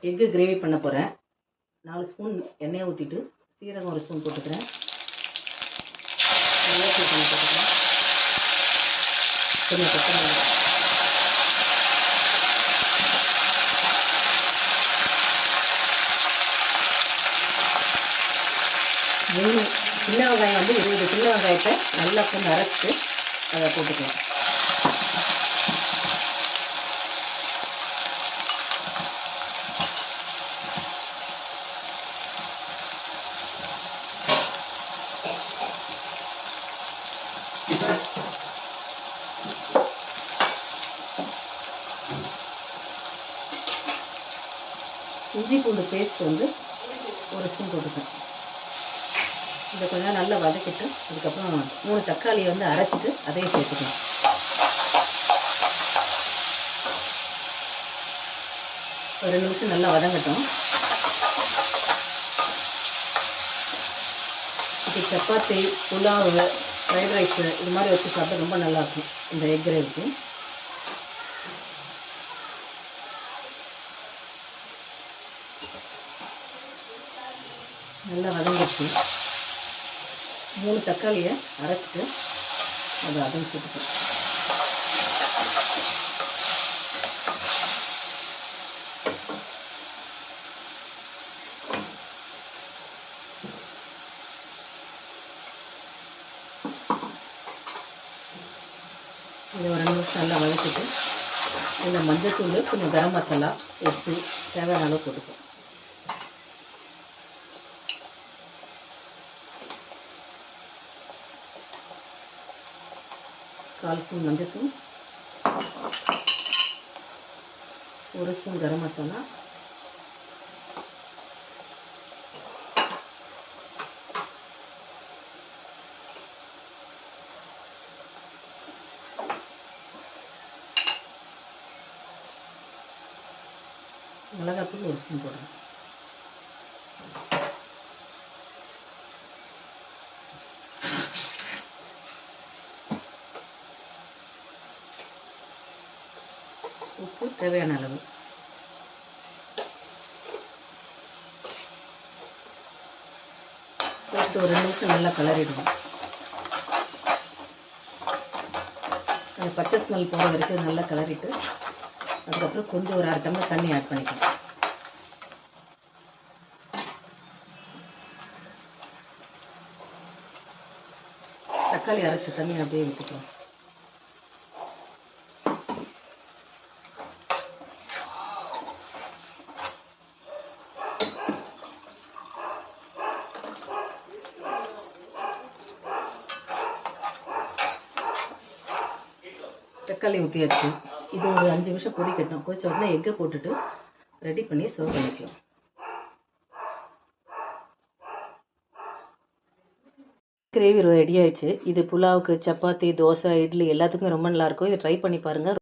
Egg gravy பண்ண போகிறேன். 4 spoon எண்ணெயை ஊற்றிட்டு சீரகம் 1 ஸ்பூன் போட்டுக்கிறேன். கருவேப்பிலை கொஞ்சம் போட்டுக்கிறேன். கொஞ்சம் கொத்தமல்லி, சின்ன வெங்காயம் வந்து 20 சின்ன வெங்காயத்தை நல்லா கொஞ்சம் அரைச்சிட்டு அதை போட்டுக்கலாம். இஞ்சி பூண்டு பேஸ்ட் வந்து 1 ஸ்பூன் போட்டுக்கேன். இதை கொஞ்சம் நல்லா வதக்கிட்டு அதுக்கப்புறம் 3 தக்காளியை வந்து அரைச்சிட்டு அதையும் சேர்த்துக்கலாம். ஒரு 2 நிமிஷம் நல்லா வதங்கட்டும். இது சப்பாத்தி, புலாவு, ஃப்ரைட் ரைஸு இது மாதிரி வச்சு சாப்பிட்டா ரொம்ப நல்லாயிருக்கும் இந்த எக் கிரேவிக்கு. நல்லா வதங்கிடுச்சு. 3 தக்காளியை அரைச்சிட்டு அதையும் சேர்த்துக்கலாம். இதை ஒரு 2 நிமிஷம் நல்லா வதக்கிட்டு இதில் மஞ்சள்தூள், கொஞ்சம் கரம் மசாலா, உப்பு தேவையான அளவு போட்டுக்கலாம். கால் ஸ்பூன் மஞ்சள்தூள், 1 ஸ்பூன் கரம் மசாலா, மிளகாத்தூள் 1 ஸ்பூன் போடுறேன். உப்பு தேவையான அளவு. போட்டு ஒரு 2 நிமிஷம் நல்லா கிளறிடுவோம். அந்த பச்சை ஸ்மெல் போகிற வரைக்கும் நல்லா கிளறிட்டு அதுக்கப்புறம் கொஞ்சம் ஒரு 1/2 டம்ளர் தண்ணி ஆட் பண்ணிக்கலாம். தக்காளி அரைச்ச தண்ணி அப்படியே விட்டுக்கலாம். தக்காளி ஊற்றியாச்சு. இது ஒரு 5 நிமிஷம் கொதிக்கட்டும். கொதிச்ச உடனே எக்கை போட்டுட்டு ரெடி பண்ணி சர்வ் பண்ணிக்கலாம். கிரேவி ரெடி ஆயிடுச்சு. இது புலாவுக்கு, சப்பாத்தி, தோசை, இட்லி எல்லாத்துக்கும் ரொம்ப நல்லாயிருக்கும். இதை ட்ரை பண்ணி பாருங்கள்.